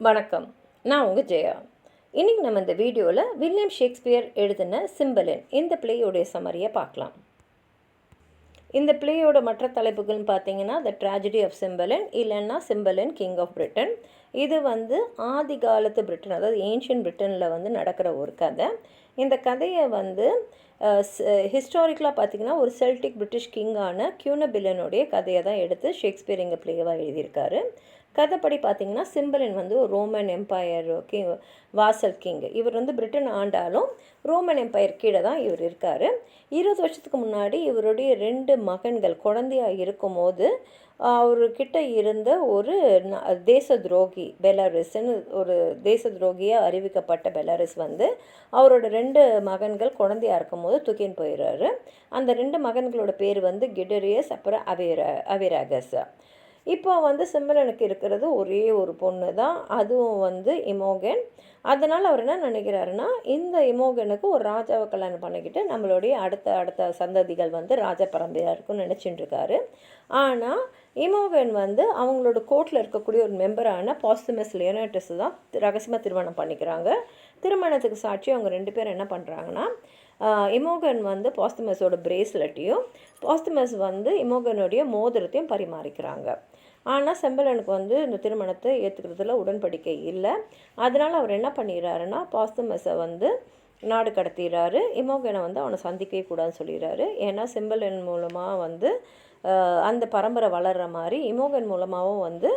வணக்கம். நான் உங்கள் ஜெயா. இன்றைக்கி நம்ம இந்த வீடியோவில் வில்லியம் ஷேக்ஸ்பியர் எழுதின சிம்பலின் இந்த பிளேயோடைய சம்மரியை பார்க்கலாம். இந்த பிளேயோட மற்ற தலைப்புகள்னு பார்த்தீங்கன்னா த ட்ராஜடி ஆஃப் சிம்பலின், இல்லைன்னா சிம்பலின் கிங் ஆஃப் பிரிட்டன். இது ஆதி காலத்து பிரிட்டன், அதாவது ஏன்ஷியன் பிரிட்டனில் நடக்கிற ஒரு கதை. இந்த கதையை ஹிஸ்டாரிக்கலாக பார்த்திங்கன்னா ஒரு செல்டிக் பிரிட்டிஷ் கிங்கான கியூனபில்லனுடைய கதையை தான் எடுத்து ஷேக்ஸ்பியர் இங்கே பிளேவாக எழுதியிருக்காரு. கதைப்படி பார்த்திங்கன்னா சிம்பலின் ஒரு ரோமன் எம்பையர் வாசல் கிங். இவர் பிரிட்டன் ஆண்டாலும் ரோமன் எம்பையர் கீழே தான் இவர் இருக்கார். 20 வருஷத்துக்கு முன்னாடி இவருடைய 2 மகன்கள் குழந்தையாக இருக்கும்போது அவர்கிட்ட இருந்த ஒரு தேச துரோகி பெலாரஸ்ன்னு ஒரு தேச துரோகியாக அறிவிக்கப்பட்ட பெலாரஸ் அவரோட 2 மகன்கள் குழந்தையாக இருக்கும்போது தூக்கின்னு போயிடுறாரு. அந்த 2 மகன்களோட பேர் கிடரியஸ், அப்புறம் அவிராகஸ். இப்போ சிம்பலனுக்கு இருக்கிறது ஒரே ஒரு பொண்ணு தான், அதுவும் இமோகன். அதனால் அவர் என்ன நினைக்கிறாருன்னா, இந்த இமோகனுக்கு ஒரு ராஜாவை கல்யாணம் பண்ணிக்கிட்டு நம்மளுடைய அடுத்த சந்ததிகள் ராஜா பரம்பரையாக இருக்குன்னு நினச்சிட்டு இருக்காரு. ஆனால் இமோகன் அவங்களோட கோர்ட்டில் இருக்கக்கூடிய ஒரு மெம்பரான பாஸ்துமஸ் லியோனேட்டஸ் தான் ரகசியமாக திருமணம் பண்ணிக்கிறாங்க. திருமணத்துக்கு சாட்சி அவங்க 2 பேரும் என்ன பண்ணுறாங்கன்னா, இமோகன் பாஸ்துமஸோட பிரேஸ்லெட்டையும் பாஸ்துமஸ் இமோகனுடைய மோதிரத்தையும் பரிமாறிக்கிறாங்க. ஆனால் சிம்பலனுக்கு இந்த திருமணத்தை ஏற்றுக்கிறதுல உடன்படிக்கை இல்லை. அதனால் அவர் என்ன பண்ணிடுறாருன்னா, பாஸ்துமஸை நாடு கடத்திடுறாரு. இமோகனை அவனை சந்திக்கவே கூடாதுன்னு சொல்லிடுறாரு. ஏன்னா சிம்பலன் மூலமாக அந்த பரம்பரை வளர்கிற மாதிரி இமோகன் மூலமாகவும்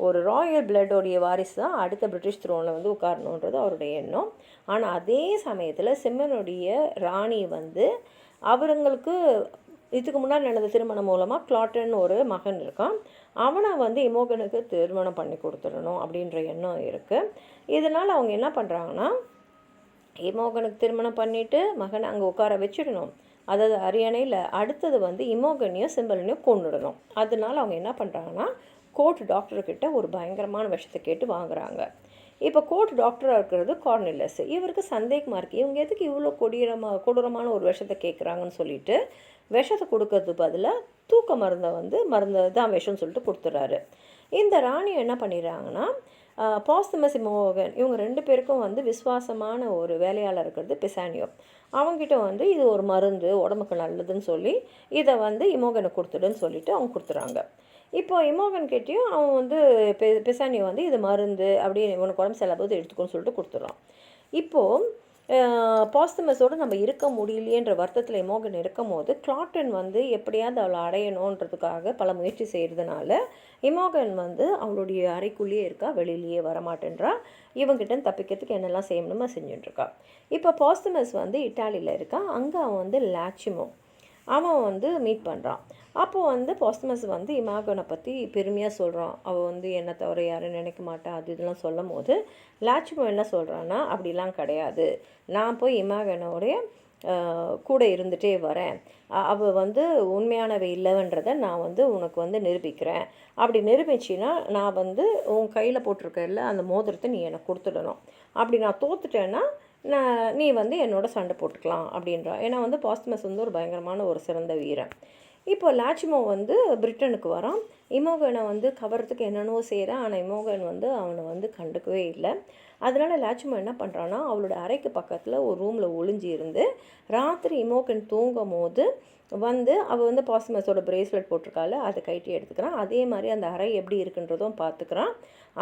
ஒரு ராயல் பிளட்டோடைய வாரிசு தான் அடுத்த பிரிட்டிஷ் த்ரோனில் உட்காரணுன்றது அவருடைய எண்ணம். ஆனால் அதே சமயத்தில் சிம்பலனுடைய ராணி அவங்களுக்கு இதுக்கு முன்னாடி நடந்த திருமணம் மூலமாக கிளாட்டன் ஒரு மகன் இருக்கான். அவனை இமோகனுக்கு திருமணம் பண்ணி கொடுத்துடணும் அப்படின்ற எண்ணம் இருக்குது. இதனால் அவங்க என்ன பண்ணுறாங்கன்னா, இமோகனுக்கு திருமணம் பண்ணிவிட்டு மகனை அங்கே உட்கார வச்சிடணும். அதாவது அரியணையில் அடுத்தது இமோகனையும் சிம்பலனையும் கொண்டுடணும். அதனால் அவங்க என்ன பண்ணுறாங்கன்னா, கோர்ட் டாக்டர்கிட்ட ஒரு பயங்கரமான விஷத்தை கேட்டு வாங்குகிறாங்க. இப்போ கோர்ட் டாக்டராக இருக்கிறது கார்னிலஸ். இவருக்கு சந்தேகமாக இருக்குது, இவங்க எதுக்கு இவ்வளோ கொடூரமான ஒரு விஷத்தை கேட்குறாங்கன்னு சொல்லிட்டு விஷத்தை கொடுக்கறது பதிலாக தூக்க மருந்தை தான் விஷம்னு சொல்லிட்டு கொடுத்துட்றாரு. இந்த ராணியை என்ன பண்ணிடுறாங்கன்னா, பாஸ்துமஸ் இமோகன் இவங்க 2 பேருக்கும் விசுவாசமான ஒரு வேலையாளர் இருக்கிறது பிசானியோ. அவங்ககிட்ட இது ஒரு மருந்து, உடம்புக்கு நல்லதுன்னு சொல்லி இதை இமோகனை கொடுத்துடுன்னு சொல்லிவிட்டு அவங்க கொடுத்துறாங்க. இப்போ இமோகன் கிட்டேயும் அவன் பிசானியோ இது மருந்து அப்படின்னு இவனுக்கு உடம்பு செல்லபோது எடுத்துக்கோன்னு சொல்லிட்டு கொடுத்துட்றான். இப்போது பாஸ்துமஸோடு நம்ம இருக்க முடியலையேன்ற வருத்தத்தில் இமோகன் இருக்கும் போது கிளாட்டன் எப்படியாவது அவளை அடையணுன்றதுக்காக பல முயற்சி செய்கிறதுனால இமோகன் அவளுடைய அறைக்குள்ளேயே இருக்கா, வெளியிலேயே வரமாட்டேன்றா. இவங்கிட்ட தப்பிக்கிறதுக்கு என்னெல்லாம் செய்யணுமோ செஞ்சுட்டுருக்கா. இப்போ பாஸ்துமஸ் இட்டாலியில் இருக்கான். அங்கே அவன் லாச்சிமோ அவன் மீட் பண்ணுறான். அப்போது பாஸ்துமஸ் இமோகனை பற்றி பெருமையாக சொல்கிறான். அவள் என்னை தவிர யாரும் நினைக்க மாட்டா, அது இதெல்லாம் சொல்லும் போது லாச்சிமோ என்ன சொல்கிறான்னா, அப்படிலாம் கிடையாது, நான் போய் இமோகனோடைய கூட இருந்துகிட்டே வரேன், அவள் உண்மையானவை இல்லைன்றதை நான் உனக்கு நிரூபிக்கிறேன். அப்படி நிரூபிச்சின்னா நான் உன் கையில் போட்டிருக்கல அந்த மோதிரத்தை நீ எனக்கு கொடுத்துடணும். அப்படி நான் தோத்துட்டேன்னா நீ என்னோட சண்டை போட்டுக்கலாம் அப்படின்றா. ஏன்னா பாஸ்துமஸ் ஒரு பயங்கரமான ஒரு சிறந்த வீரன். இப்போ லாச்சிமோ பிரிட்டனுக்கு வரான். இமோகனை கவர்றதுக்கு என்னென்னவோ செய்கிறான். ஆனால் இமோகன் அவனை கண்டுக்கவே இல்லை. அதனால் லாச்சிமோ என்ன பண்ணுறான்னா, அவளோட அறைக்கு பக்கத்தில் ஒரு ரூமில் ஒளிஞ்சி இருந்து ராத்திரி இமோகன் தூங்கும் போது அவள் பாஸ்துமஸோட பிரேஸ்லெட் போட்டிருக்காள், அதை கைட்டி எடுத்துக்கிறான். அதே மாதிரி அந்த அறை எப்படி இருக்குன்றதும் பார்த்துக்கிறான்.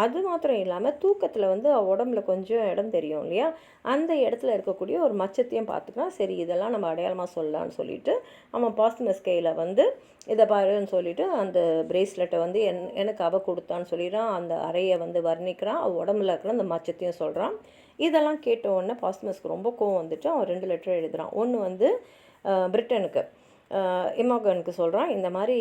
அது மாத்திரம் இல்லாமல் தூக்கத்தில் அவள் உடம்புல கொஞ்சம் இடம் தெரியும் இல்லையா, அந்த இடத்துல இருக்கக்கூடிய ஒரு மச்சத்தையும் பார்த்துக்கிறான். சரி, இதெல்லாம் நம்ம அடையாளமாக சொல்லலான்னு சொல்லிட்டு அவன் பாஸ்துமஸ் கையில் இதை பாருன்னு சொல்லிவிட்டு அந்த பிரேஸ்லெட்டை எனக்கு அவள் கொடுத்தான்னு சொல்லிடுறான். அந்த அறையை வர்ணிக்கிறான். அவள் உடம்புல இருக்கிற அந்த மச்சத்தையும் சொல்கிறான். இதெல்லாம் கேட்ட உடனே பாஸ்துமஸ்க்கு ரொம்ப கோவம் வந்துட்டு அவன் 2 லெட்டர் எழுதுகிறான். ஒன்று பிரிட்டனுக்கு இமோகனுக்கு சொல்கிறான், இந்த மாதிரி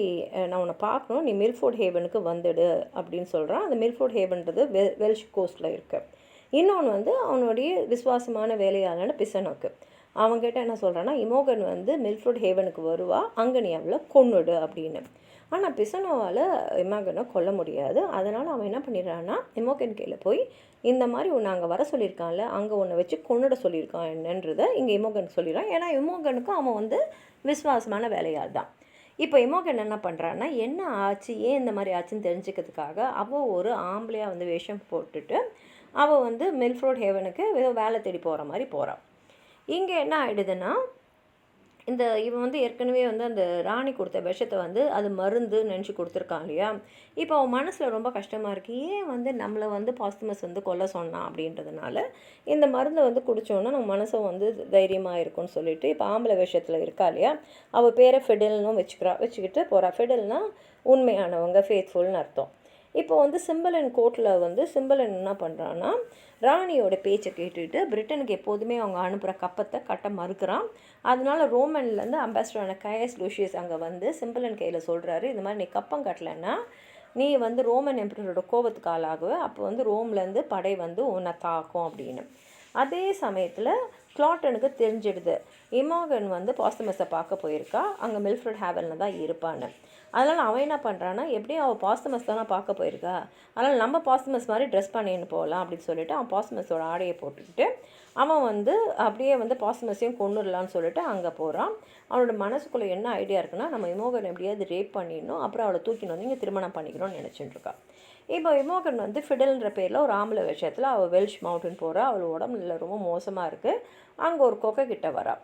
நான் உன்னை பார்க்கணும், நீ மில்ஃபோர்ட் ஹேவனுக்கு வந்துடு அப்படின்னு சொல்கிறான். அந்த மில்ஃபோர்ட் ஹேவன்றது வெல்ஷ் கோஸ்ட்டில் இருக்குது. இன்னொன்று அவனுடைய விசுவாசமான வேலையாளன பிசனோக்கு. அவங்ககிட்ட என்ன சொல்கிறான்னா, இமோகன் மில்ஃபோர்ட் ஹேவனுக்கு வருவா, அங்கே நீ அவளை கொன்னுடு அப்படின்னு. ஆனால் பிசனோவால் இமோகனை கொல்ல முடியாது. அதனால் அவன் என்ன பண்ணிடுறான்னா, இமோகன் கையில் போய் இந்த மாதிரி உன்னை அங்கே வர சொல்லியிருக்கான்ல, அங்கே உன்னை வச்சு கொன்னுட சொல்லியிருக்கான் என்னன்றதை இங்கே இமோகனுக்கு சொல்லிடுறான். ஏன்னா இமோகனுக்கு அவன் விசுவாசமான வேலையாள் தான். இப்போ இமோகன் என்ன பண்ணுறான்னா என்ன ஆச்சு, ஏன் இந்த மாதிரி ஆச்சுன்னு தெரிஞ்சுக்கிறதுக்காக அவள் ஒரு ஆம்பளையாக வந்து வேஷம் போட்டுட்டு அவள் வந்து மில்ஃப்ரோட் ஹேவனுக்கு ஏதோ வேலை தேடி போகிற மாதிரி போகிறாள். இங்கே என்ன ஆகிடுதுன்னா, இவன் வந்து ஏற்கனவே வந்து அந்த ராணி கொடுத்த விஷத்தை வந்து அது மருந்து நினச்சி கொடுத்துருக்கான் இல்லையா. இப்போ அவன் மனசில் ரொம்ப கஷ்டமாக இருக்குது, ஏன் வந்து நம்மளை வந்து பாஸ்துமஸ் வந்து கொல்ல சொன்னான் அப்படின்றதுனால இந்த மருந்தை வந்து குடித்தோன்னா நம்ம மனசும் வந்து தைரியமாக இருக்கும்னு சொல்லிட்டு இப்போ ஆம்பளை விஷயத்தில் இருக்கா இல்லையா, அவள் பேரை ஃபிடல்னும் வச்சுக்கிட்டு போகிறா. ஃபிடல்னால் உண்மையானவங்க, ஃபேத்ஃபுல்னு அர்த்தம். இப்போ வந்து சிம்பலன் கோர்ட்டில் வந்து சிம்பலன் என்ன பண்ணுறான்னா, ராணியோட பேச்சை கேட்டுட்டு பிரிட்டனுக்கு எப்போதுமே அவங்க அனுப்புகிற கப்பத்தை கட்ட மறுக்கிறான். அதனால ரோமன்லேருந்து அம்பாசிடரான கையஸ் லூசியஸ் அங்கே வந்து சிம்பலன் கையில் சொல்கிறாரு, இந்த மாதிரி நீ கப்பம் கட்டலைன்னா நீ வந்து ரோமன் எம்பரரோட கோபத்துக்கு ஆளாகுவ, அப்போ வந்து ரோம்லேருந்து படை வந்து உன்னை தாக்கும் அப்படின்னு. அதே சமயத்தில் கிளாட்டனுக்கு தெரிஞ்சிடுது இமோகன் வந்து பாஸ்துமஸை பார்க்க போயிருக்கா, அங்கே மில்ஃப்ரெட் ஹேவனில் தான் இருப்பான்னு. அதனால் அவன் என்ன பண்ணுறான்னா, எப்படியும் அவள் பாஸ்துமஸ் தானே பார்க்க போயிருக்கா, அதனால் நம்ம பாஸ்துமஸ் மாதிரி ட்ரெஸ் பண்ணின்னு போகலாம் அப்படின்னு சொல்லிட்டு அவன் பாஸ்துமஸோட ஆடையை போட்டுக்கிட்டு அவன் வந்து அப்படியே வந்து பாஸ்துமஸையும் கொண்டுடலான்னு சொல்லிட்டு அங்கே போகிறான். அவனோட மனசுக்குள்ளே என்ன ஐடியா இருக்குன்னா, நம்ம இமோகன் எப்படியாவது ரேப் பண்ணிடணும், அப்புறம் அவளை தூக்கின்னு வந்து இங்கே திருமணம் பண்ணிக்கணும்னு நினச்சிட்டு இருக்கா. இப்போ இமோகன் வந்து ஃபிடல்ன்ற பேரில் ஒரு ஆம்பளை விஷயத்தில் அவள் வெல்ஷ் மவுண்டன் போகிறா. அவள் உடம்புல ரொம்ப மோசமாக இருக்குது. அங்கே ஒரு குகை கிட்ட வரா.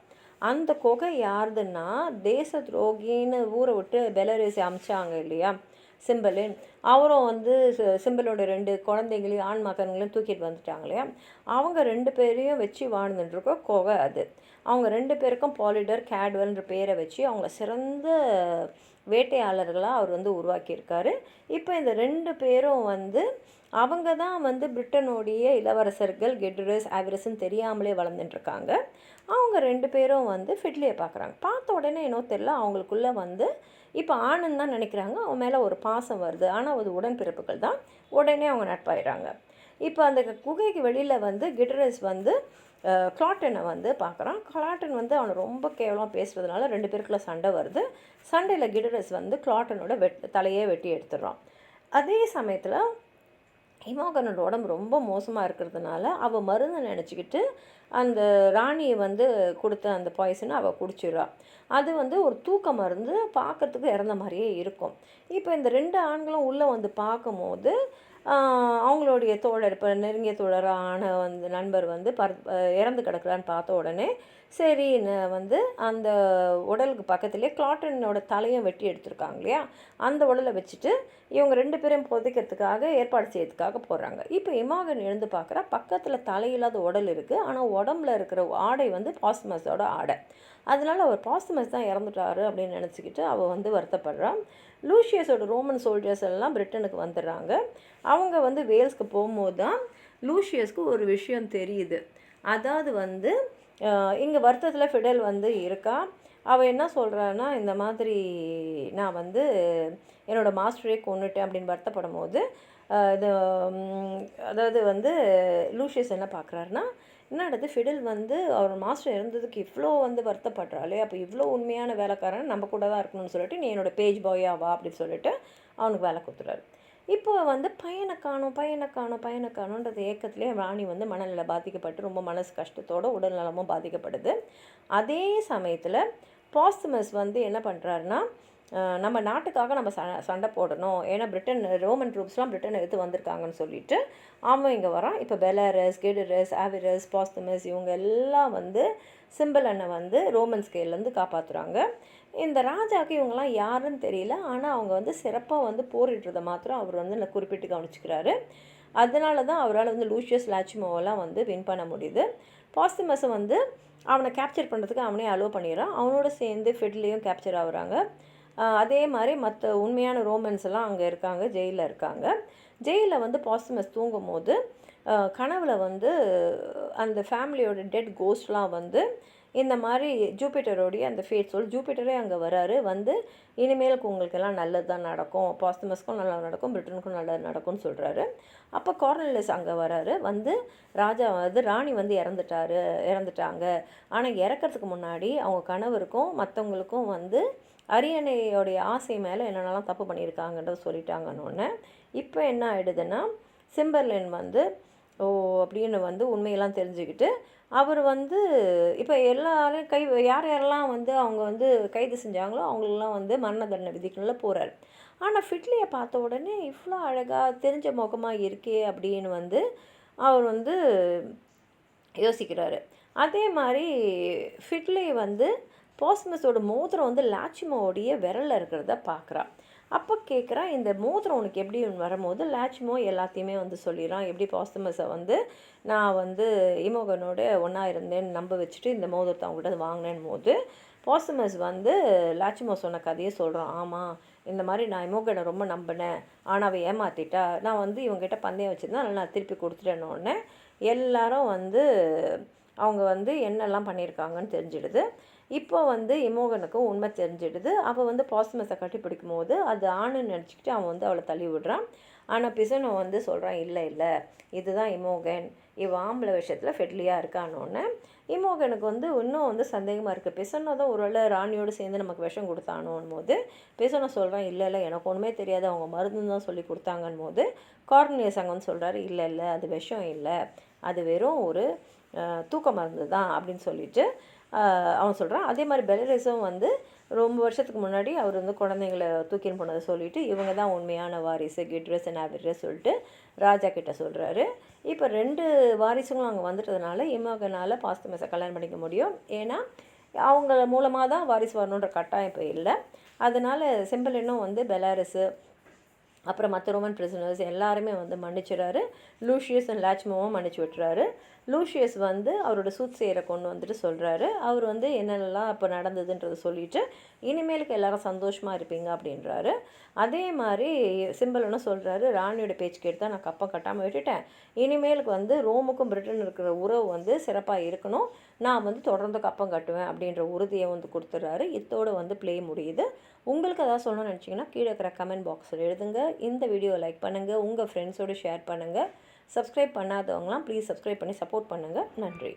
அந்த குகை யாருதுன்னா, தேச துரோகின்னு ஊரை விட்டு பெலரேசி அமிச்சாங்க இல்லையா சிம்பலின், அவரும் வந்து சிம்பலோட 2 குழந்தைங்களையும் ஆண் மகன்களையும் தூக்கிட்டு வந்துட்டாங்க இல்லையா, அவங்க 2 பேரையும் வச்சு வாழ்ந்துட்டுருக்க குகை அது. அவங்க 2 பேருக்கும் பாலிடர் கேட்வல்ன்ற பேரை வச்சு அவங்கள சிறந்த வேட்டையாளர்களாக அவர் வந்து உருவாக்கியிருக்காரு. இப்போ இந்த 2 பேரும் வந்து அவங்க தான் வந்து பிரிட்டனுடைய இளவரசர்கள் கெட்ரஸ் ஆவிரஸ்ன்னு தெரியாமலே வளர்ந்துட்டுருக்காங்க. அவங்க 2 பேரும் வந்து ஃபிட்லியை பார்க்குறாங்க. பார்த்த உடனே என்னோ தெரியல, அவங்களுக்குள்ளே வந்து இப்போ ஆணுன்னு தான் நினைக்கிறாங்க, அவன் மேலே ஒரு பாசம் வருது. ஆனால் அது உடன்பிறப்புகள் தான். உடனே அவங்க நட்பாயிடுறாங்க. இப்போ அந்த குகைக்கு வெளியில் வந்து கெட்ரஸ் வந்து கிளாட்டனை வந்து பார்க்குறான். கிளாட்டன் வந்து அவனை ரொம்ப கேவலமாக பேசுகிறதுனால 2 பேருக்குள்ள சண்டை வருது. சண்டையில் கெட்ரஸ் வந்து கிளாட்டனோட தலையே வெட்டி எடுத்துடுறான். அதே சமயத்தில் இமோகனோட உடம்பு ரொம்ப மோசமாக இருக்கிறதுனால அவள் மருந்தை நினச்சிக்கிட்டு அந்த ராணியை வந்து கொடுத்த அந்த பாய்சனை அவள் குடிச்சிடுறா. அது வந்து ஒரு தூக்க மருந்து, பார்க்கறதுக்கு இறந்த மாதிரியே இருக்கும். இப்போ இந்த 2 ஆண்களும் உள்ளே வந்து பார்க்கும்போது அவங்களுடைய தோழர், இப்போ நெருங்கிய தோழரான வந்து நண்பர் வந்து இறந்து கிடக்குறான்னு பார்த்த உடனே சரின்னு வந்து அந்த உடலுக்கு பக்கத்துலேயே கிளாட்டனோட தலையும் வெட்டி எடுத்துருக்காங்க இல்லையா, அந்த உடலை வச்சுட்டு இவங்க 2 பேரையும் புதைக்கிறதுக்காக ஏற்பாடு செய்யறதுக்காக போடுறாங்க. இப்போ இமோகன் எழுந்து பார்க்குறா, பக்கத்தில் தலையில்லாத உடல் இருக்குது, ஆனால் உடம்புல இருக்கிற ஆடை வந்து பாஸ்துமஸோட ஆடை. அதனால அவர் பாஸ்துமஸ் தான் இறந்துட்டாரு அப்படின்னு நினச்சிக்கிட்டு அவள் வந்து வருத்தப்படுறான். லூசியஸோட ரோமன் சோல்ஜர்ஸ் எல்லாம் பிரிட்டனுக்கு வந்துடுறாங்க. அவங்க வந்து வேல்ஸ்க்கு போகும்போது தான் லூசியஸ்க்கு ஒரு விஷயம் தெரியுது. அதாவது வந்து இங்கே வருத்தத்தில் ஃபிடல் வந்து இருக்கா. அவள் என்ன சொல்கிறான்னா, இந்த மாதிரி நான் வந்து என்னோடய மாஸ்டரே கொன்னுட்டேன் அப்படின்னு வருத்தப்படும் போது இது அதாவது வந்து லூசியஸ் என்ன பார்க்குறாருன்னா, என்னடது ஃபிடல் வந்து அவர் மாஸ்டர் இறந்ததுக்கு இவ்வளோ வந்து வருத்தப்படுறாளே, அப்போ இவ்வளோ உண்மையான வேலைக்காரன் நம்ம கூட தான் இருக்கணும்னு சொல்லிட்டு நீ என்னோடய பேஜ் பாயா வா அப்படின்னு சொல்லிட்டு அவனுக்கு வேலை கொடுத்துறாரு. இப்போ வந்து பையனை காணுன்றது ஏக்கத்துலேயே ராணி வந்து மனநிலை பாதிக்கப்பட்டு ரொம்ப மனசு கஷ்டத்தோடு உடல் நலமும் பாதிக்கப்படுது. அதே சமயத்தில் பாஸ்துமஸ் வந்து என்ன பண்ணுறாருன்னா, நம்ம நாட்டுக்காக நம்ம சண்டை போடணும், ஏன்னா ரோமன் ட்ரூப்ஸ்லாம் பிரிட்டன் எடுத்து வந்திருக்காங்கன்னு சொல்லிட்டு அவன் இங்கே வரான். இப்போ பெலாரஸ், கெடரஸ், ஆவிரஸ், பாஸ்துமஸ் இவங்க எல்லாம் வந்து சிம்பலனை வந்து ரோமன் ஸ்கேல்லேருந்து காப்பாற்றுறாங்க. இந்த ராஜாவுக்கு இவங்கெல்லாம் யாருன்னு தெரியல, ஆனால் அவங்க வந்து சிறப்பாக வந்து போரிடுறதை மாத்திரம் அவர் வந்து குறிப்பிட்டு கவனிச்சுக்கிறாரு. அதனால தான் அவரால் வந்து லூசியஸ் லாச்சிமோவெல்லாம் வந்து வின் பண்ண முடியுது. பாஸ்துமஸை வந்து அவனை கேப்சர் பண்ணுறதுக்கு அவனே அலோவ் பண்ணிடுறான். அவனோட சேர்ந்து ஃபிட்லேயும் கேப்சர் ஆகுறாங்க. அதே மாதிரி மற்ற உண்மையான ரோமன்ஸ் எல்லாம் அங்கே இருக்காங்க, ஜெயிலில் இருக்காங்க. ஜெயிலில் வந்து பாஸ்துமஸ் தூங்கும் போது கனவில் வந்து அந்த ஃபேமிலியோட டெட் கோஸ்ட்லாம் வந்து இந்த மாதிரி ஜூபிட்டரோடைய அந்த ஃபேட் சொல் ஜூபிட்டரே அங்கே வராரு. வந்து இனிமேலுக்கு உங்களுக்கெல்லாம் நல்லது தான் நடக்கும், பாஸ்துமஸ்க்கும் நல்லா நடக்கும், பிரிட்டனுக்கும் நல்லது நடக்கும்னு சொல்கிறாரு. அப்போ கார்னலியஸ் அங்கே வராரு. வந்து ராஜா வந்து ராணி வந்து இறந்துட்டாங்க, ஆனால் இறக்கிறதுக்கு முன்னாடி அவங்க கணவருக்கும் மற்றவங்களுக்கும் வந்து அரியணையோடைய ஆசை மேலே என்னென்னலாம் தப்பு பண்ணியிருக்காங்கன்றத சொல்லிட்டாங்கன்னு. இப்போ என்ன ஆகிடுதுன்னா, சிம்பர்லின் வந்து ஓ அப்படின்னு வந்து உண்மையெல்லாம் தெரிஞ்சுக்கிட்டு அவர் வந்து இப்போ எல்லாரையும் யார் யாரெல்லாம் வந்து அவங்க வந்து கைது செஞ்சாங்களோ அவங்களெல்லாம் வந்து மரண தண்டனை விதிக்கணும்ல போகிறார். ஆனால் ஃபிட்லியை பார்த்த உடனே இவ்வளோ அழகாக தெரிஞ்ச முகமாக இருக்கே அப்படின்னு வந்து அவர் வந்து யோசிக்கிறாரு. அதே மாதிரி ஃபிட்லி வந்து பாஸ்மஸோட மோதிரம் வந்து லாச்சிமோடைய விரலில் இருக்கிறத பார்க்குறா. அப்போ கேட்குறா, இந்த மோதிரம் உனக்கு எப்படி வரும்போது லாச்சிமோ எல்லாத்தையுமே வந்து சொல்லிடுறான். எப்படி பாஸ்மஸை வந்து நான் வந்து இமோகனோட ஒன்றா இருந்தேன்னு நம்ப வச்சுட்டு இந்த மோதிரத்தை அவங்ககிட்ட வாங்கினேன் போது பாஸ்மஸ் வந்து லாச்சிமோ சொன்ன கதையை சொல்கிறான். ஆமாம், இந்த மாதிரி நான் இமோகனை ரொம்ப நம்பினேன், ஆனால் அவள் ஏமாற்றிட்டா, நான் வந்து இவங்ககிட்ட பந்தயம் வச்சுருந்தேன், அதனால் நான் திருப்பி கொடுத்துட்டேன்னொடனே எல்லாரும் வந்து அவங்க வந்து என்னெல்லாம் பண்ணியிருக்காங்கன்னு தெரிஞ்சிடுது. இப்போ வந்து இமோகனுக்கும் உண்மை தெரிஞ்சிடுது. அவள் வந்து பாஸ்மஸை கட்டி பிடிக்கும் போது அது ஆணுன்னு நினச்சிக்கிட்டு அவன் வந்து அவளை தள்ளி விடுறான். ஆனால் பிசனோ வந்து சொல்கிறான், இல்லை இல்லை இதுதான் இமோகன், இவன் ஆம்பளை விஷயத்தில் ஃபெட்லியாக இருக்கானோன்னு. இமோகனுக்கு வந்து இன்னும் வந்து சந்தேகமாக இருக்குது. பிசனோ தான் ஒருவேளை ராணியோடு சேர்ந்து நமக்கு விஷம் கொடுத்தானோன்னு போது பிசனோ சொல்கிறான், இல்லை இல்லை எனக்கு ஒன்றுமே தெரியாது, அவங்க மருந்து தான் சொல்லி கொடுத்தாங்கன்னு போது கார்னியஸ் அங்கே வந்து சொல்கிறாரு, இல்லை இல்லை அது விஷம் இல்லை, அது வெறும் ஒரு தூக்க மருந்து தான் அப்படின்னு சொல்லிட்டு அவன் சொல்கிறான். அதே மாதிரி பெலரிஸும் வந்து ரொம்ப வருஷத்துக்கு முன்னாடி அவர் வந்து குழந்தைங்களை தூக்கின்னு போனதை சொல்லிவிட்டு இவங்க தான் உண்மையான வாரிசு கிட்ரஸ் அண்ட் ஆவிட்ரஸ் சொல்லிட்டு ராஜா கிட்ட சொல்கிறாரு. இப்போ 2 வாரிசுங்களும் அங்கே வந்துட்டதுனால இமோகனால் பாஸ்மஸை கல்யாணம் பண்ணிக்க முடியும். ஏன்னா அவங்க மூலமாக தான் வாரிசு வரணுன்ற கட்டாயம் இப்போ இல்லை. அதனால் சிம்பலினும் வந்து பெலாரிஸு அப்புறம் மற்ற ரோமன் பிரிசனர்ஸ் எல்லாருமே வந்து மன்னிச்சுறாரு. லூஷியஸ் அண்ட் லாச்மோவும் மன்னிச்சு விட்டுறாரு. லூஷியஸ் வந்து அவரோட சூட்சேயரை கொண்டு வந்துட்டு சொல்கிறாரு, அவர் வந்து என்னென்னலாம் இப்போ நடந்ததுன்றதை சொல்லிவிட்டு இனிமேலுக்கு எல்லாரும் சந்தோஷமாக இருப்பீங்க அப்படின்றாரு. அதே மாதிரி சிம்பலனும் சொல்கிறாரு, ராணியோட பேச்சு கேட்டு தான் நான் கப்பம் கட்டாமல் விட்டுட்டேன், இனிமேலுக்கு வந்து ரோமுக்கும் பிரிட்டன் இருக்கிற உறவு வந்து சிறப்பாக இருக்கணும், நான் வந்து தொடர்ந்து கப்பம் கட்டுவேன் அப்படின்ற உறுதியை வந்து கொடுத்துட்றாரு. இதோடு வந்து ப்ளே முடியுது. உங்களுக்கு எதாவது சொல்லணும்னு நினச்சிங்கன்னா கீழே இருக்கிற கமெண்ட் பாக்ஸில் எழுதுங்க. இந்த வீடியோவை லைக் பண்ணுங்கள், உங்கள் ஃப்ரெண்ட்ஸோடு ஷேர் பண்ணுங்கள். சப்ஸ்கிரைப் பண்ணாதவங்களாம் ப்ளீஸ் சப்ஸ்கிரைப் பண்ணி சப்போர்ட் பண்ணுங்கள். நன்றி.